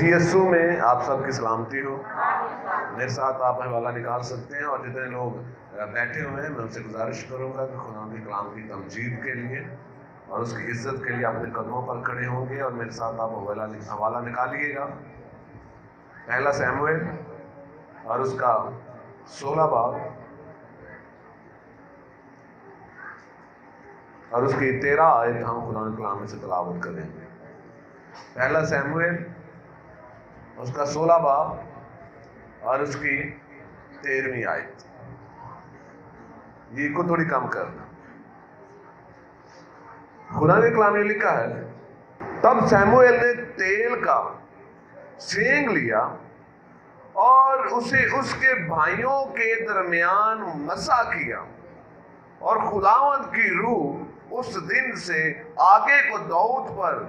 مسیح یسوع میں آپ سب کی سلامتی ہو۔ میرے ساتھ آپ حوالہ نکال سکتے ہیں، اور جتنے لوگ بیٹھے ہوئے ہیں میں ان سے گزارش کروں گا کہ خدا کے کلام کی تمجید کے لیے اور اس کی عزت کے لیے اپنے قدموں پر کھڑے ہوں گے، اور میرے ساتھ آپ حوالہ نکالیے گا۔ پہلا سیموئیل اور اس کا 16 باب اور اس کی 13 آیت ہم خدا کے کلام میں سے تلاوت کریں گے۔ پہلا سیموئیل اس کا 16 باب اور اس کی 13ویں آیت۔ یہ کو تھوڑی کم کرنا۔ خدا نے کلام میں لکھا ہے، تب سیموئیل نے تیل کا سینگ لیا اور اسے اس کے بھائیوں کے درمیان مسح کیا، اور خداوند کی روح اس دن سے آگے کو داؤد پر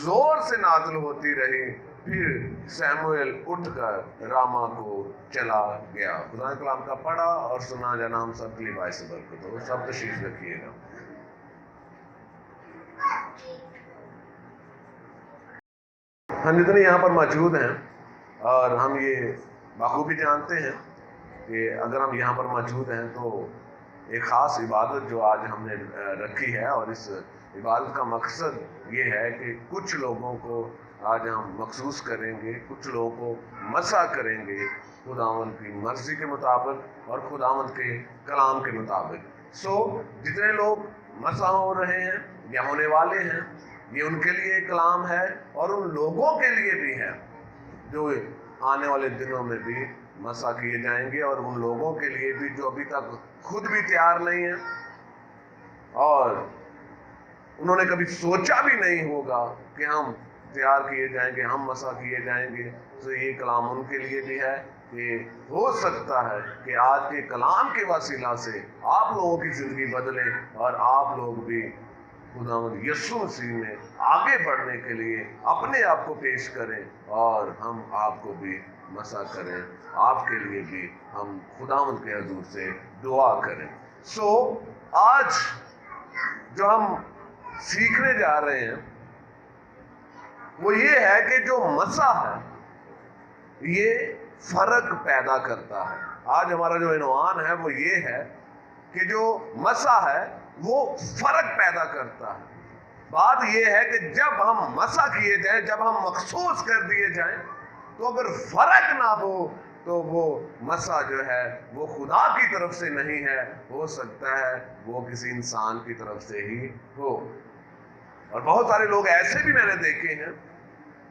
زور سے نازل ہوتی رہی۔ پھر سیموئیل اٹھ کر راما کو چلا گیا۔ خدا کے کلام کا پڑھا اور سنا جانا ہم سب کے لیے باعث برکت ہو۔ سب تشریف رکھیے گا۔ ہم جتنے یہاں پر موجود ہیں، اور ہم یہ بخوبی جانتے ہیں کہ اگر ہم یہاں پر موجود ہیں تو ایک خاص عبادت جو آج ہم نے رکھی ہے، اور اس عبادت کا مقصد یہ ہے کہ کچھ لوگوں کو آج ہم مخصوص کریں گے، کچھ لوگوں کو مسح کریں گے خداوند کی مرضی کے مطابق اور خداوند کے کلام کے مطابق۔ جتنے لوگ مسح ہو رہے ہیں یا ہونے والے ہیں، یہ ان کے لیے کلام ہے، اور ان لوگوں کے لیے بھی ہے جو آنے والے دنوں میں بھی مسح کیے جائیں گے، اور ان لوگوں کے لیے بھی جو ابھی تک خود بھی تیار نہیں ہیں اور انہوں نے کبھی سوچا بھی نہیں ہوگا کہ ہم تیار کیے جائیں گے، ہم مسح کیے جائیں گے۔ تو یہ کلام ان کے لیے بھی ہے کہ ہو سکتا ہے کہ آج کے کلام کے وسیلہ سے آپ لوگوں کی زندگی بدلے، اور آپ لوگ بھی خداوند یسوع مسیح میں آگے بڑھنے کے لیے اپنے آپ کو پیش کریں، اور ہم آپ کو بھی مسح کریں، آپ کے لیے بھی ہم خداوند کے حضور سے دعا کریں۔ آج جو ہم سیکھنے جا رہے ہیں وہ یہ ہے کہ جو مسح ہے یہ فرق پیدا کرتا ہے۔ آج ہمارا جو عنوان ہے وہ یہ ہے کہ جو مسح ہے وہ فرق پیدا کرتا ہے۔ بات یہ ہے کہ جب ہم مسح کیے جائیں، جب ہم مخصوص کر دیے جائیں، تو اگر فرق نہ ہو تو وہ مسح جو ہے وہ خدا کی طرف سے نہیں ہے، ہو سکتا ہے وہ کسی انسان کی طرف سے ہی ہو۔ اور بہت سارے لوگ ایسے بھی میں نے دیکھے ہیں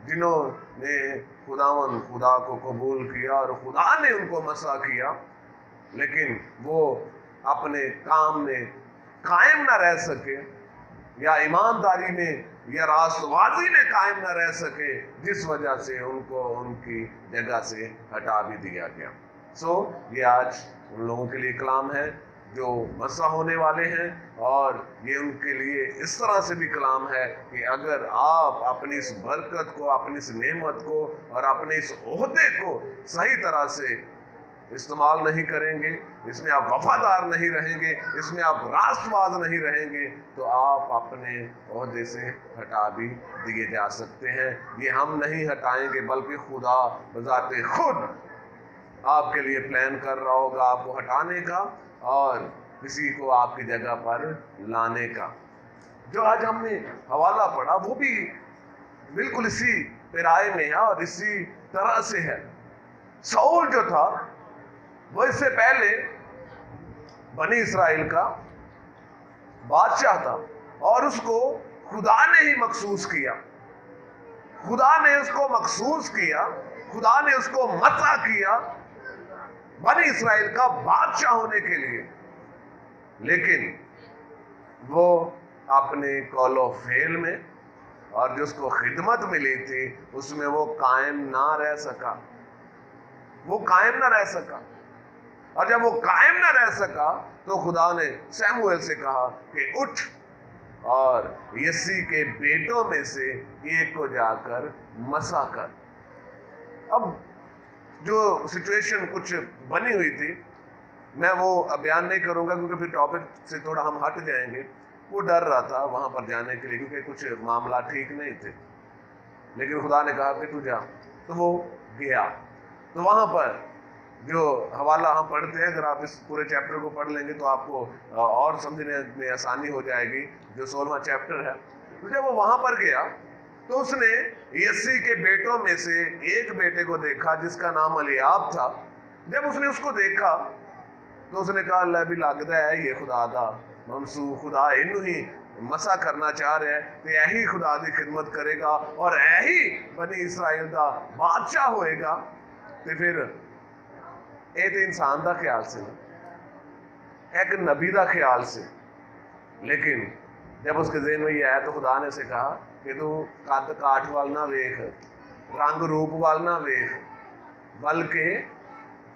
جنہوں نے خدا کو قبول کیا اور خدا نے ان کو مسح کیا، لیکن وہ اپنے کام میں قائم نہ رہ سکے، یا ایمانداری میں یا راست بازی میں قائم نہ رہ سکے، جس وجہ سے ان کو ان کی جگہ سے ہٹا بھی دیا گیا۔ یہ آج ان لوگوں کے لیے کلام ہے جو مسح ہونے والے ہیں، اور یہ ان کے لیے اس طرح سے بھی کلام ہے کہ اگر آپ اپنی اس برکت کو، اپنی اس نعمت کو اور اپنے اس عہدے کو صحیح طرح سے استعمال نہیں کریں گے، اس میں آپ وفادار نہیں رہیں گے، اس میں آپ راست باز نہیں رہیں گے، تو آپ اپنے عہدے سے ہٹا بھی دیے جا سکتے ہیں۔ یہ ہم نہیں ہٹائیں گے، بلکہ خدا بذات خود آپ کے لیے پلان کر رہا ہوگا آپ کو ہٹانے کا اور کسی کو آپ کی جگہ پر لانے کا۔ جو آج ہم نے حوالہ پڑھا وہ بھی بالکل اسی پیرائے میں ہے اور اسی طرح سے ہے۔ ساؤل جو تھا وہ اس سے پہلے بنی اسرائیل کا بادشاہ تھا، اور اس کو خدا نے ہی مخصوص کیا، خدا نے اس کو مخصوص کیا، خدا نے اس کو مسح کیا بنی اسرائیل کا بادشاہ ہونے کے لیے، لیکن وہ اپنے قول و فعل میں اور جس کو خدمت ملی تھی اس میں وہ قائم نہ رہ سکا، وہ قائم نہ رہ سکا۔ اور جب وہ قائم نہ رہ سکا تو خدا نے سیموئیل سے کہا کہ اٹھ اور یسی کے بیٹوں میں سے ایک کو جا کر مسح کر۔ اب جو سچویشن کچھ بنی ہوئی تھی میں وہ بیان نہیں کروں گا، کیونکہ پھر ٹاپک سے تھوڑا ہم ہٹ جائیں گے۔ وہ ڈر رہا تھا وہاں پر جانے کے لیے کیونکہ کچھ معاملات ٹھیک نہیں تھے، لیکن خدا نے کہا کہ تو جا، تو وہ گیا. تو وہاں پر جو حوالہ ہم پڑھتے ہیں، اگر آپ اس پورے چیپٹر کو پڑھ لیں گے تو آپ کو اور سمجھنے میں آسانی ہو جائے گی. جو 16واں چیپٹر ہے، تو جب وہ وہاں پر گیا تو اس نے یسی کے بیٹوں میں سے ایک بیٹے کو دیکھا جس کا نام الیاب تھا. جب اس نے اس کو دیکھا تو اس نے کہا اللہ بھی لگتا ہے یہ خدا دا منسوخ، خدا انہوں ہی مسا کرنا چاہ رہے ہیں کہ یہی خدا دی خدمت کرے گا اور یہی بنی اسرائیل دا بادشاہ ہوئے گا. تو پھر یہ تو انسان دا خیال سے نا، ایک نبی دا خیال سے. لیکن جب اس کے ذہن میں یہ آیا تو خدا نے اسے کہا کہ تو قد کاٹ وال نہ ویکھ، رنگ روپ وال نہ ویکھ، بلکہ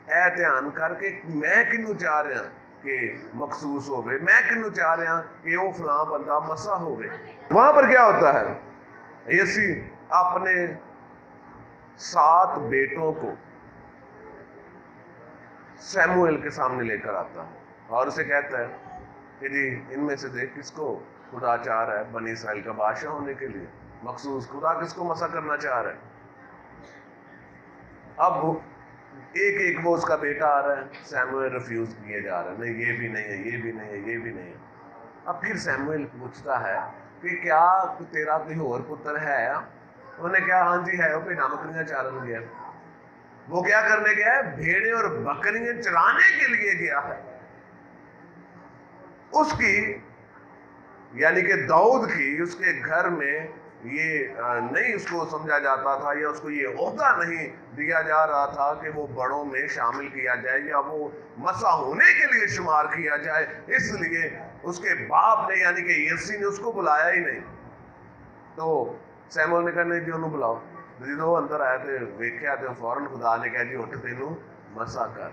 اے دھیان کر کے میں کنوں چاہ رہا کہ مخصوص ہوئے، میں کنوں چاہ رہا کہ وہ فلاں بندہ مسا ہوئے. وہاں پر کیا ہوتا ہے، یسی اپنے 7 بیٹوں کو سیموئیل کے سامنے لے کر آتا ہے اور اسے کہتا ہے کہ جی ان میں سے دیکھ کس کو خدا چاہ رہا ہے بنی اسرائیل کا بادشاہ ہونے کے لیے مخصوص، خدا کس کو مسا کرنا چاہ رہا ہے. اب ایک ایک وہ اس کا بیٹا آ رہا ہے، سیموئیل ریفیوز کیے جا رہا ہے، نہیں یہ بھی نہیں ہے، یہ بھی نہیں ہے، یہ بھی نہیں ہے. اب پھر سیموئیل پوچھتا ہے کہ کیا تیرا کوئی اور پتر ہے؟ انہوں نے کہا ہاں جی ہے، وہ بھیڑاں بکریاں چارن گیا. وہ کیا کرنے گیا ہے؟ بھیڑیں اور بکریاں چرانے کے لیے گیا ہے. اس کی یعنی کہ داؤد کی اس کے گھر میں یہ نہیں اس کو سمجھا جاتا تھا یا اس کو یہ عہدہ نہیں دیا جا رہا تھا کہ وہ بڑوں میں شامل کیا جائے یا وہ مسا ہونے کے لیے شمار کیا جائے. اس لیے اس کے باپ نے یعنی کہ یسی نے اس کو بلایا ہی نہیں. تو سیموئیل نے کہا نہیں جی انہوں بلاؤ. جدو اندر آئے تھے ویکھیا تو فوراً خدا نے کہا جی اٹھ تینوں مسا کر.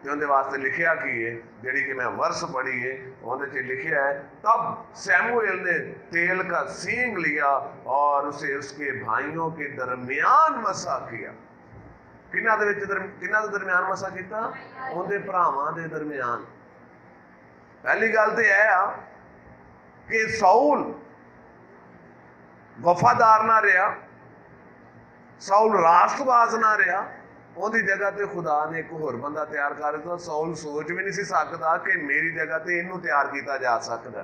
اندر واسطے لکھیا کی ہے جیڑی کہ میں ورس پڑھی ہے اندر چ لکھیا ہے تب سیموئیل نے تیل کا سینگ لیا اور اسے اس کے بھائیوں کے درمیان مسا کیا. کنہ دے درمیان مسا کیتا؟ اندر بھراواں دے درمیان. پہلی گل تو یہ ہے کہ ساؤل وفادار نہ رہا، ساؤل راست باز نہ رہا. ان دی جگہ تے خدا نے ایک اور بندہ تیار کر دیا. ساؤل سوچ بھی نہیں سی سکتا کہ میری جگہ تے انہوں تیار کیتا جا سکتا.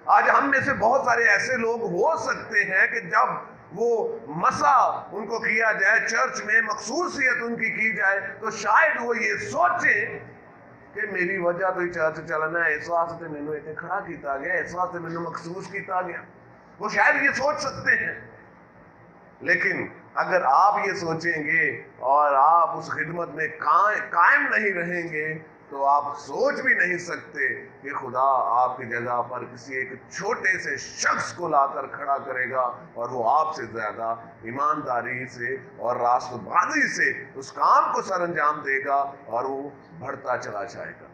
آج ہم میں سے بہت سارے ایسے لوگ ہو سکتے ہیں کہ جب وہ مسا ان کو کیا جائے، چرچ میں مخصوصیت ان کی جائے، تو شاید وہ یہ سوچیں کہ میری وجہ تو چرچ چلنا ہے، اس واسطے مینوں اتنے کھڑا کیتا گیا، اس واسطے مینوں مخصوص کیتا گیا. وہ شاید یہ سوچ سکتے ہیں. لیکن اگر آپ یہ سوچیں گے اور آپ اس خدمت میں قائم نہیں رہیں گے تو آپ سوچ بھی نہیں سکتے کہ خدا آپ کی جگہ پر کسی ایک چھوٹے سے شخص کو لا کر کھڑا کرے گا اور وہ آپ سے زیادہ ایمانداری سے اور راست بازی سے اس کام کو سر انجام دے گا اور وہ بڑھتا چلا جائے گا.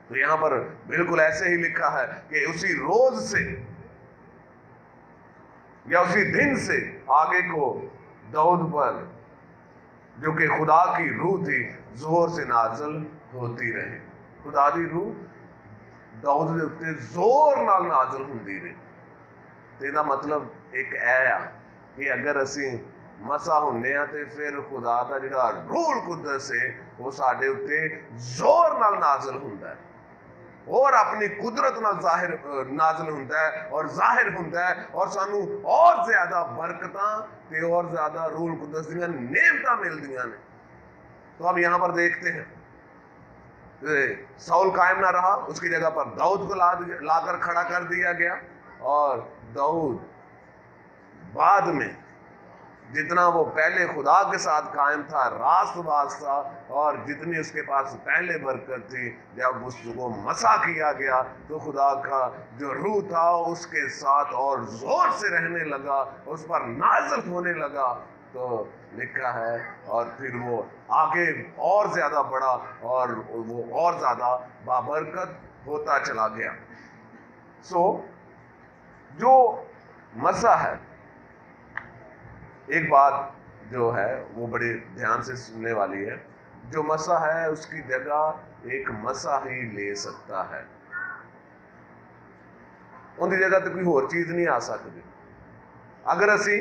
تو یہاں پر بالکل ایسے ہی لکھا ہے کہ اسی روز سے یا اسی دن سے آگے کو داؤد پر جو کہ خدا کی روح تھی زور سے نازل ہوتی رہی. خدا دی روح داؤد دے اوپر زور نال نازل ہوندی رہی. تے دا مطلب ایک ہے کہ اگر اسی مسا ہونے ہیں تے پھر خدا دا جڑا روح القدس ہے وہ ساڈے اوپر زور نال نازل ہوندا ہے اور اپنی قدرت نازل ہوتا ہے اور ظاہر ہوتا ہے اور سانو اور زیادہ برکتاں تے اور زیادہ روح القدس دیاں نعمتاں ملدیاں نے. تو اب یہاں پر دیکھتے ہیں ساؤل قائم نہ رہا، اس کی جگہ پر داؤد کو لا کر کھڑا کر دیا گیا. اور داؤد بعد میں جتنا وہ پہلے خدا کے ساتھ قائم تھا، راست باز تھا، اور جتنی اس کے پاس پہلے برکت تھی، جب اس کو مسا کیا گیا تو خدا کا جو روح تھا اس کے ساتھ اور زور سے رہنے لگا، اس پر نازل ہونے لگا. تو لکھا ہے اور پھر وہ آگے اور زیادہ بڑا اور وہ اور زیادہ بابرکت ہوتا چلا گیا. جو مسا ہے، ایک بات جو ہے وہ بڑے دھیان سے سننے والی ہے، جو مسا ہے اس کی جگہ ایک مسا ہی لے سکتا ہے. ان کی جگہ تو کوئی اور چیز نہیں آ سکتی. اگر اسی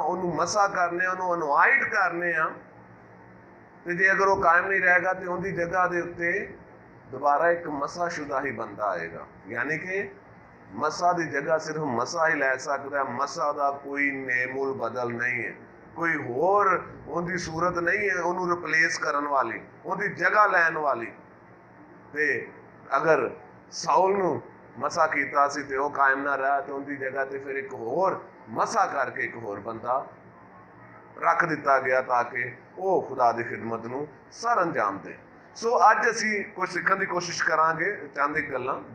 ਉਹਨੂੰ ਮਸਾ ਕਰਨੇ ਆ, ਉਹਨੂੰ ਅਨਵਾਈਟ ਕਰਨੇ ਆ, ਤੇ ਜੇ ਅਗਰ ਉਹ ਕਾਇਮ ਨਹੀਂ ਰਹੇਗਾ ਤੇ ਉਹਦੀ ਜਗ੍ਹਾ ਦੇ ਉੱਤੇ ਦੁਬਾਰਾ ਇੱਕ ਮਸਾਸ਼ੁਦਾ ਹੀ ਬੰਦਾ ਆਏਗਾ। ਯਾਨੀ ਕਿ ਮਸਾ ਦੀ ਜਗ੍ਹਾ ਸਿਰਫ ਮਸਾ ਹੀ ਲੈ ਸਕਦਾ ਹੈ। ਮਸਾ ਦਾ ਕੋਈ ਨੇਮੁਲ ਬਦਲ ਨਹੀਂ ਹੈ, ਕੋਈ ਹੋਰ ਉਹਦੀ ਸੂਰਤ ਨਹੀਂ ਹੈ ਉਹਨੂੰ ਰਿਪਲੇਸ ਕਰਨ ਵਾਲੀ, ਉਹਦੀ ਜਗ੍ਹਾ ਲੈਣ ਵਾਲੀ। ਤੇ ਅਗਰ ਸਾਊਲ ਨੂੰ ਮਸਾ ਕੀਤਾ ਸੀ ਤੇ ਉਹ ਕਾਇਮ ਨਾ ਰਿਹਾ ਤੇ ਉਹਦੀ ਜਗ੍ਹਾ ਤੇ ਫਿਰ ਇੱਕ ਹੋਰ ਮਸਾ ਕਰਕੇ ਇੱਕ ਹੋਰ ਬੰਦਾ ਰੱਖ ਦਿੱਤਾ ਗਿਆ ਤਾਂ ਕਿ ਉਹ ਖੁਦਾ ਦੀ ਖਿਦਮਤ ਨੂੰ ਸਰ ਅੰਜਾਮ ਦੇ। ਸੋ ਅੱਜ ਅਸੀਂ ਕੁਝ ਸਿੱਖਣ ਦੀ ਕੋਸ਼ਿਸ਼ ਕਰਾਂਗੇ, ਚੰਦ ਇੱਕ ਗੱਲਾਂ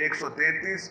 133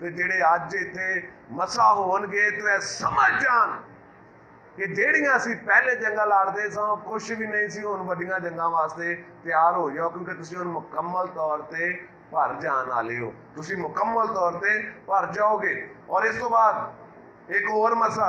ਤੇ ਜਿਹੜੇ ਅੱਜ ਇੱਥੇ ਮਸਾ ਹੋਣਗੇ ਤੇ ਇਹ ਸਮਝ ਜਾਣ ਕਿ ਜਿਹੜੀਆਂ ਅਸੀਂ ਪਹਿਲੇ ਜੰਗਾਂ ਲੜਦੇ ਸਾਂ ਕੁਝ ਵੀ ਨਹੀਂ ਸੀ, ਹੁਣ ਵੱਡੀਆਂ ਜੰਗਾਂ ਵਾਸਤੇ ਤਿਆਰ ਹੋ ਜਾਓ, ਕਿਉਂਕਿ ਤੁਸੀਂ ਹੁਣ ਮੁਕੰਮਲ ਤੌਰ ਤੇ ਭਰ ਜਾਣ ਵਾਲੇ ਹੋ, ਤੁਸੀਂ ਮੁਕੰਮਲ ਤੌਰ ਤੇ ਭਰ ਜਾਓਗੇ। ਔਰ ਇਸ ਤੋਂ ਬਾਅਦ ਇੱਕ ਹੋਰ ਮਸਾ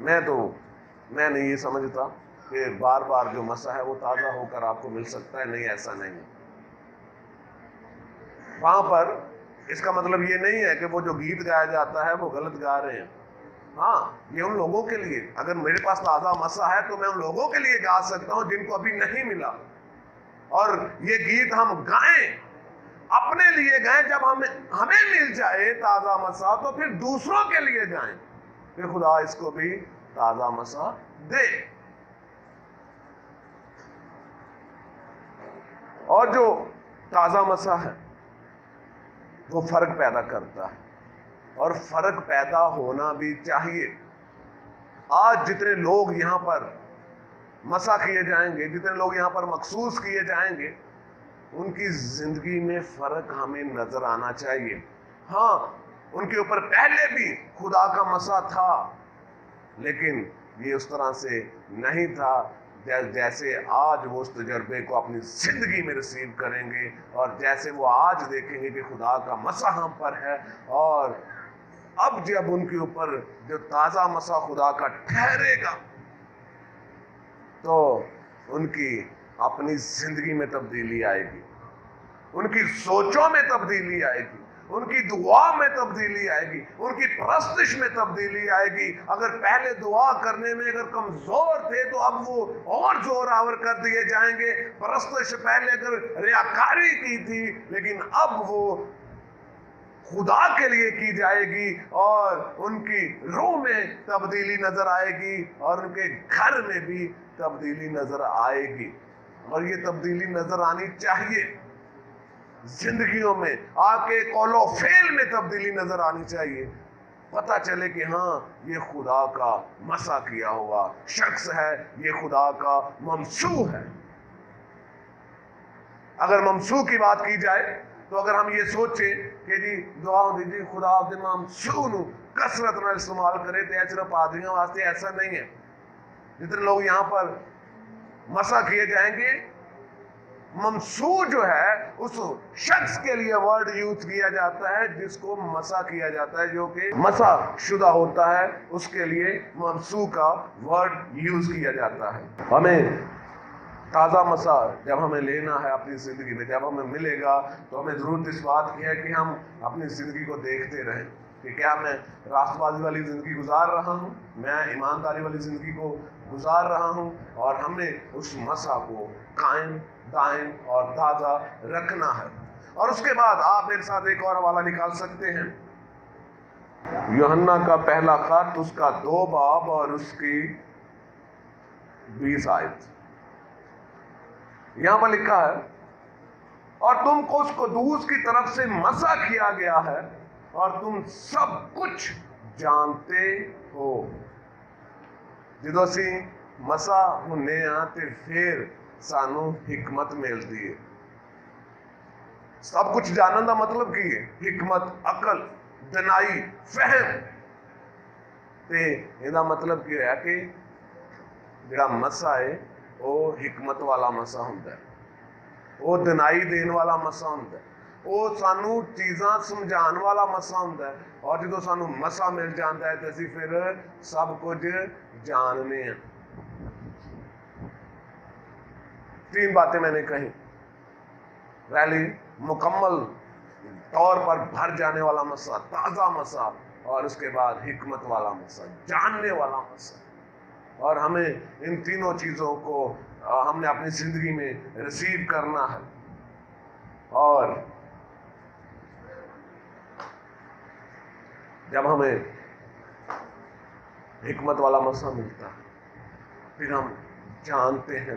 میں نہیں یہ سمجھتا کہ بار بار جو مسا ہے وہ تازہ ہو کر آپ کو مل سکتا ہے، نہیں، ایسا نہیں ہے۔ وہاں پر اس کا مطلب یہ نہیں ہے کہ وہ جو گیت گایا جاتا ہے وہ غلط گا رہے ہیں۔ ہاں، یہ ان لوگوں کے لیے، اگر میرے پاس تازہ مسا ہے تو میں ان لوگوں کے لیے گا سکتا ہوں جن کو ابھی نہیں ملا، اور یہ گیت ہم گائیں، اپنے لیے گائیں، جب ہمیں مل جائے تازہ مسا تو پھر دوسروں کے لیے گائیں کہ خدا اس کو بھی تازہ مسا دے۔ اور جو تازہ مسا ہے وہ فرق پیدا کرتا ہے، اور فرق پیدا ہونا بھی چاہیے۔ آج جتنے لوگ یہاں پر مسا کیے جائیں گے، جتنے لوگ یہاں پر مخصوص کیے جائیں گے، ان کی زندگی میں فرق ہمیں نظر آنا چاہیے۔ ہاں، ان کے اوپر پہلے بھی خدا کا مسا تھا، لیکن یہ اس طرح سے نہیں تھا جیسے آج وہ اس تجربے کو اپنی زندگی میں ریسیو کریں گے، اور جیسے وہ آج دیکھیں گے کہ خدا کا مسا ہم پر ہے، اور اب جب ان کے اوپر جو تازہ مسا خدا کا ٹھہرے گا تو ان کی اپنی زندگی میں تبدیلی آئے گی، ان کی سوچوں میں تبدیلی آئے گی، ان کی دعا میں تبدیلی آئے گی، ان کی پرستش میں تبدیلی آئے گی۔ اگر پہلے دعا کرنے میں اگر کمزور تھے تو اب وہ اور زور آور کر دیے جائیں گے۔ پرستش پہلے اگر ریاکاری کی تھی، لیکن اب وہ خدا کے لیے کی جائے گی، اور ان کی روح میں تبدیلی نظر آئے گی، اور ان کے گھر میں بھی تبدیلی نظر آئے گی، اور یہ تبدیلی نظر آنی چاہیے۔ زندگیوں میں آپ کے قول و فعل میں تبدیلی نظر آنی چاہیے، پتہ چلے کہ ہاں یہ خدا کا مسا کیا ہوا شخص ہے، یہ خدا کا ممسوح ہے۔ اگر ممسوح کی بات کی جائے تو اگر ہم یہ سوچیں کہ جی دعا دیجیے خدا دے ممسوح نو کثرت نہ استعمال کرے تو یہ صرف پادریوں واسطے، ایسا نہیں ہے۔ جتنے لوگ یہاں پر مسا کیے جائیں گے، ممسوح جو ہے اس شخص کے لیے ورڈ یوز کیا جاتا ہے جس کو مسا کیا جاتا ہے، جو کہ مسا شدہ ہوتا ہے، اس کے لیے ممسوح کا ورڈ یوز کیا جاتا ہے۔ ہمیں تازہ مسا جب ہمیں لینا ہے اپنی زندگی میں، جب ہمیں ملے گا تو ہمیں ضرورت اس بات کی ہے کہ ہم اپنی زندگی کو دیکھتے رہیں کہ کیا میں راست بازی والی زندگی گزار رہا ہوں، میں ایمانداری والی زندگی کو گزار رہا ہوں، اور ہم نے اس مسا کو قائم، دائم اور تازہ رکھنا ہے۔ اور اس کے بعد آپ میرے ساتھ ایک اور حوالہ نکال سکتے ہیں، یوحنا کا پہلا خط، اس کا 2 باب اور اس کی 20 آیت۔ یہاں پر لکھا ہے، اور تم کو اس قدوس کی طرف سے مسا کیا گیا ہے اور تم سب کچھ جانتے ہو۔ جدو اسی مسا ہونے ہاں تے پھر سانو حکمت ملتی ہے۔ سب کچھ جانن دا مطلب کی ہے؟ حکمت، عقل، دانائی، فہم۔ تے یہ مطلب کی ہے کہ جڑا مسا ہے وہ حکمت والا مسا ہوتا ہے، وہ دنائی دین والا مسا ہوتا ہے، وہ سانو چیزاں سمجھان والا مسا ہوتا ہے، اور جدو سانو مسا مل جاتا ہے تو اسی پھر سب کچھ جاننے ہیں۔ 3 باتیں میں نے کہیں، پہلی مکمل طور پر بھر جانے والا مسا، تازہ مسا، اور اس کے بعد حکمت والا مسا، جاننے والا مسا۔ اور ہمیں ان تینوں چیزوں کو ہم نے اپنی زندگی میں ریسیو کرنا ہے، اور جب ہمیں حکمت والا مسا ملتا ہے پھر ہم جانتے ہیں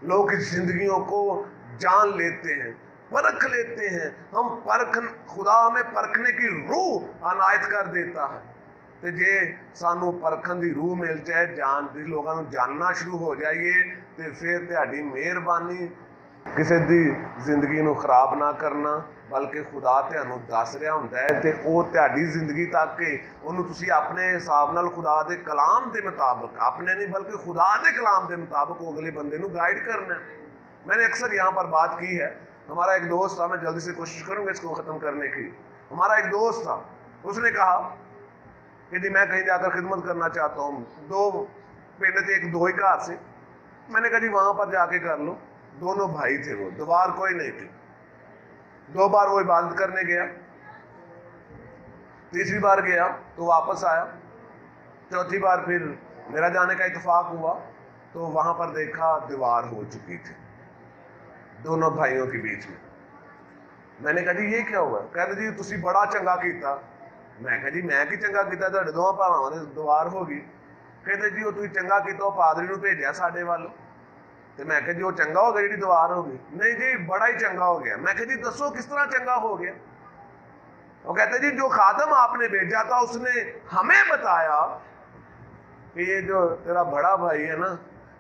لوگوں کی زندگیوں کو جان لیتے ہیں، پرکھ لیتے ہیں۔ خدا ہمیں پرکھنے کی روح عنایت کر دیتا ہے، تے جے سانو پرکھن دی روح مل جائے، لوگاں نوں جاننا شروع ہو جائیے، تے پھر تہاڈی مہربانی کسے دی زندگی نو خراب نہ کرنا، بلکہ خدا تہانوں دس رہا ہوندا ہے تے او تہاڈی زندگی تک کے اونوں تسی اپنے حساب نال خدا دے کلام دے مطابق، اپنے نہیں بلکہ خدا دے کلام دے مطابق اگلے بندے نو گائیڈ کرنا ہے۔ میں نے اکثر یہاں پر بات کی ہے، ہمارا ایک دوست تھا، میں جلدی سے کوشش کروں گا اس کو ختم کرنے کی۔ ہمارا ایک دوست تھا، اس نے کہا کہ جی میں کہیں جا کر خدمت کرنا چاہتا ہوں. 2 پنڈ تھے, ایک 2 ہی گھر سے. میں نے کہا جی وہاں پر جا کے کر لو. دونوں بھائی تھے, وہ دوار کوئی نہیں تھی. 2 بار وہ عبادت کرنے گیا, تیسری بار گیا تو واپس آیا, چوتھی بار پھر میرا جانے کا اتفاق ہوا تو وہاں پر دیکھا دیوار ہو چکی تھی دونوں بھائیوں کے بیچ میں. میں نے کہا جی یہ کیا ہوا؟ کہتے جی تسی بڑا چنگا کیتا. میں کہا جی میں کی چنگا کیتا, تہاڈے دوواں بھراواں دے دیوار ہو گئی. کہتے جی وہ تسی چنگا کیتا, وہ پادری نو بھیجیا ساڈے ول. تے میں کہا جی وہ چنگا ہو گیا جی دیوار ہو گئی؟ نہیں جی بڑا ہی چنگا ہو گیا. میں کہا جی دسو کس طرح چنگا ہو گیا؟ وہ کہتے جی جو خادم آپ نے بھیجا تھا اس نے ہمیں بتایا کہ یہ جو تیرا بڑا بھائی ہے نا,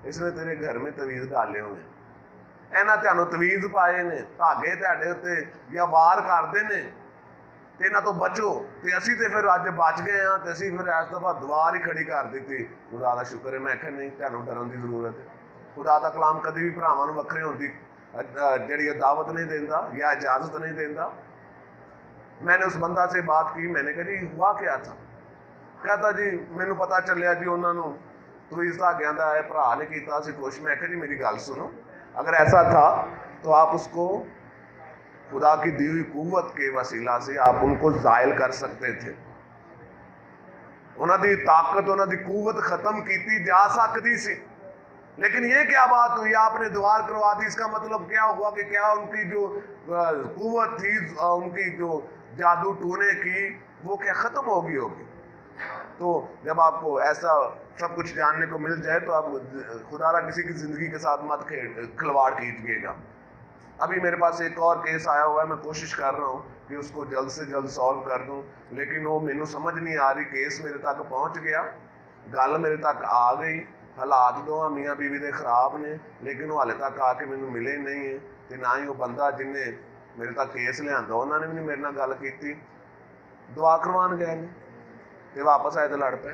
اس نے تیرے گھر میں تویز ڈالے ہوئے ہیں, اینا تانوں تویز پائے نے, دھاگے تہاڈے تے یا وار کردے نے, تے انہاں تو بچو. تے اسی تے پھر اج بچ گئے ہاں, تے اسی پھر اس دفعہ دوار ہی کھڑی کر دتی. خدا دا شکر ہے. میں کہ نہیں, تانوں ڈرن دی ضرورت ہے. خدا دا کلام کدی بھی بھراواں نوں وکھرے ہون دی جڑی دعوت نہیں دیندا یا اجازت نہیں دیندا. میں نے اس بندہ سے بات کی, میں نے کہا جی ہوا کیا تھا؟ کہتا جی مینوں پتا چلیا جی انہاں نوں تویز دھاگیاں دا ہے بھرا نے کیتا سی کوشش. میں کہا جی میری گل سنو, اگر ایسا تھا تو آپ اس کو خدا کی دی ہوئی قوت کے وسیلہ سے آپ ان کو زائل کر سکتے تھے. انہاں دی طاقت, انہاں دی قوت ختم کیتی جا سکتی سی. لیکن یہ کیا بات ہوئی, آپ نے دیوار کروا دی. اس کا مطلب کیا ہوا کہ کیا ان کی جو قوت تھی, ان کی جو جادو ٹونے کی, وہ کیا ختم ہوگی؟ تو جب آپ کو ایسا سب کچھ جاننے کو مل جائے تو آپ خدا را کسی کی زندگی کے ساتھ مت کھلواڑ کیجیے گا. ابھی میرے پاس ایک اور کیس آیا ہوا ہے, میں کوشش کر رہا ہوں کہ اس کو جلد سے جلد سالو کر دوں, لیکن وہ مینوں سمجھ نہیں آ رہی. کیس میرے تک پہنچ گیا, گل میرے تک آ گئی, حالات دونوں میاں بیوی دے خراب نے, لیکن وہ ہالے تک آ کے مینوں ملے نہیں ہیں. تے نہ ہی وہ بندہ جن نے میرے تک کیس لیا انہوں نے بھی نہیں میرے نال گل کی. دعا کروان گئے نے تے واپس آئے تے لڑ پے.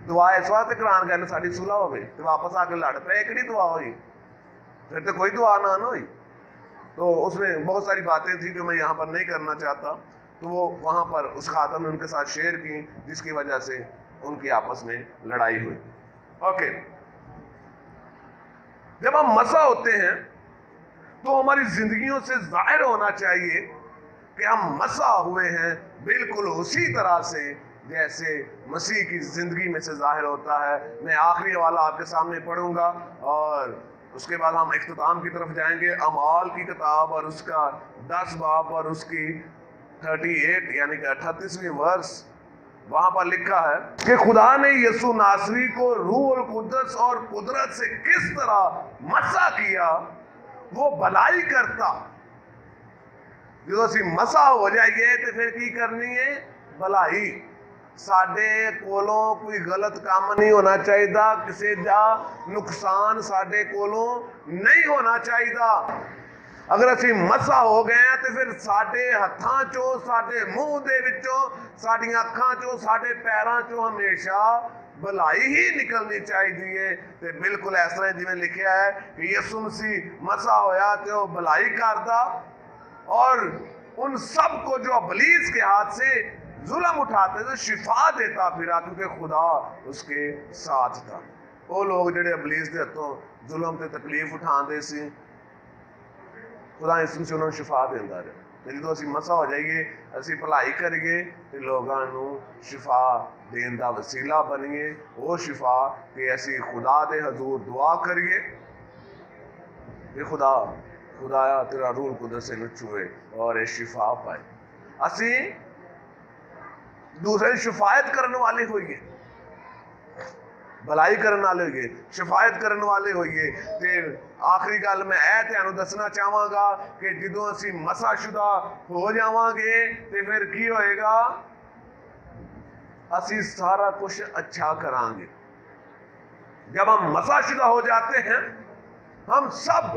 دعا اس واسطے کران گئے نے ساڈی صلح ہوے, تے واپس آ کے لڑ پے. ایک نہیں دعا ہوئی, پھر تو کوئی دعا نہ ہوئی. تو اس میں بہت ساری باتیں تھیں جو میں یہاں پر نہیں کرنا چاہتا. تو وہ وہاں پر اس خاتم نے ان کے ساتھ شیئر کی, جس کی وجہ سے ان کی آپس میں لڑائی ہوئی. اوکے, جب ہم مسیح ہوتے ہیں تو ہماری زندگیوں سے ظاہر ہونا چاہیے کہ ہم مسیح ہوئے ہیں, بالکل اسی طرح سے جیسے مسیح کی زندگی میں سے ظاہر ہوتا ہے. میں آخری حوالہ آپ کے سامنے پڑھوں گا اور اس کے بعد ہم اختتام کی طرف جائیں گے. اعمال کی کتاب اور اس کا 10 باب اور اس کی 38 یعنی کہ 38ویں ورس, وہاں پر لکھا ہے کہ خدا نے یسوع ناصری کو روح القدس اور قدرت سے کس طرح مسح کیا, وہ بھلائی کرتا. جو اسی مسح ہو جائیے تو پھر کی کرنی ہے؟ بھلائی. ساڈے کولوں کوئی غلط کام نہیں ہونا چاہیے, کسی دا نقصان ساڈے کولوں نہیں ہونا چاہیے. اگر اسی مسح ہو گئے ہیں تو پھر ساڈے ہتھاں چوں, ساڈے منہ دے وچوں, ساڈیاں اکھاں چوں, ساڈے پیراں چوں ہمیشہ بھلائی ہی نکلنی چاہیے. تے بالکل اس طرح جی میں لکھیا ہے کہ یسوع مسیح مسح ہویا تے وہ بھلائی کردا اور ان سب کو جو ابلیس کے ہاتھ سے ظلم اٹھاتے تھے شفا دیتا پھرا, کیونکہ خدا اس کے ساتھ تھا. وہ لوگ جڑے ابلیس دے ہتھوں ظلم تے تکلیف اٹھاندے سی, خدا اس میں انہوں نے شفا دیندا رہے. جدوں اسی مسح ہو جائیے, اسی بھلائی کریے تے لوگاں نوں شفا دین دا وسیلہ بنیے. وہ شفا کہ اسی خدا دے حضور دعا کریے کہ خدایا تیرا روح القدس سے چھوئے اور یہ شفا پائے. اسی دوسرے شفایت کرنے والے ہوئیے, بھلائی کرنے والے ہوئیے, شفایت کرنے والے ہوئیے. تے آخری گل میں تانوں دسنا چاہواں گا کہ جدوں اسی مسح شدہ ہو جاواں گے تے پھر کی ہوئے گا؟ اسی سارا کچھ اچھا کران گے. جب ہم مسح شدہ ہو جاتے ہیں ہم سب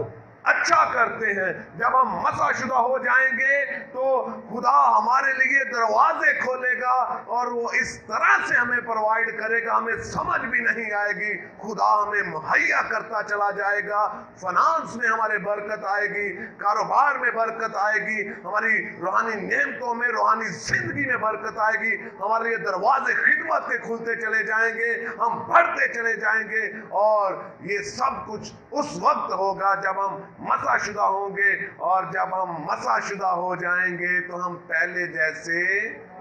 اچھا کرتے ہیں، جب ہم مسح شدہ ہو جائیں گے تو خدا ہمارے لیے دروازے کھولے گا اور وہ اس طرح سے ہمیں پرووائڈ کرے گا، ہمیں سمجھ بھی نہیں آئے گی، خدا ہمیں مہیا کرتا چلا جائے گا۔ فنانس میں ہمارے برکت آئے گی، کاروبار میں برکت آئے گی، ہماری روحانی نعمتوں میں، روحانی زندگی میں برکت آئے گی، ہمارے لیے دروازے خدمت کے کھلتے چلے جائیں گے، ہم بڑھتے چلے جائیں گے، اور یہ سب کچھ اس وقت ہوگا جب ہم مسح شدہ ہوں گے، اور جب ہم مسح شدہ ہو جائیں گے تو ہم پہلے جیسے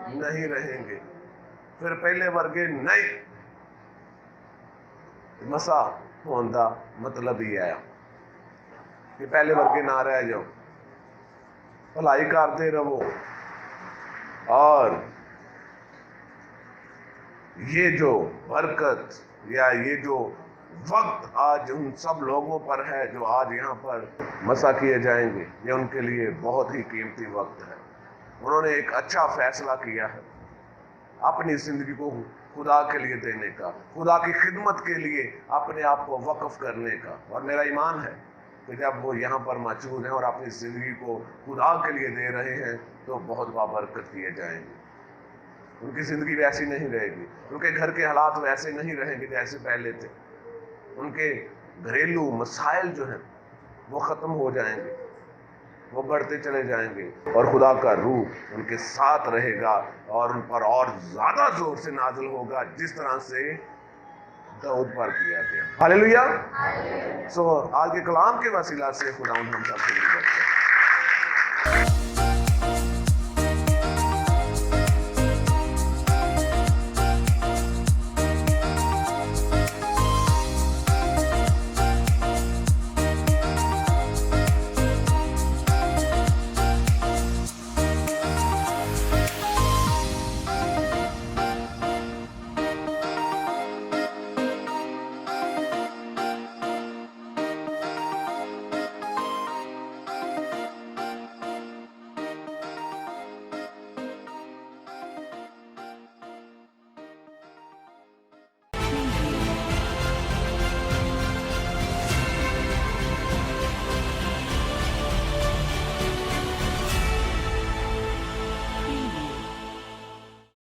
نہیں رہیں گے، پھر پہلے ورگے نہیں۔ مسح ہوندہ مطلب ہی ہے کہ پہلے ورگے نہ رہ جاؤ، بھلائی کرتے رہو، اور یہ جو برکت یا یہ جو وقت آج ان سب لوگوں پر ہے جو آج یہاں پر مسح کیے جائیں گے، یہ ان کے لیے بہت ہی قیمتی وقت ہے۔ انہوں نے ایک اچھا فیصلہ کیا ہے اپنی زندگی کو خدا کے لیے دینے کا، خدا کی خدمت کے لیے اپنے آپ کو وقف کرنے کا، اور میرا ایمان ہے کہ جب وہ یہاں پر موجود ہیں اور اپنی زندگی کو خدا کے لیے دے رہے ہیں تو بہت بابرکت کیے جائیں گے۔ ان کی زندگی ویسی نہیں رہے گی، ان کے گھر کے حالات ویسے نہیں رہیں گے جیسے پہلے تھے، ان کے گھریلو مسائل جو ہیں وہ ختم ہو جائیں گے، وہ بڑھتے چلے جائیں گے، اور خدا کا روح ان کے ساتھ رہے گا اور ان پر اور زیادہ زور سے نازل ہوگا جس طرح سے داؤد پر کیا گیا۔ ہاللیلویہ۔ سو آج کے کلام کے وسیلہ سے خدا ہم سب سے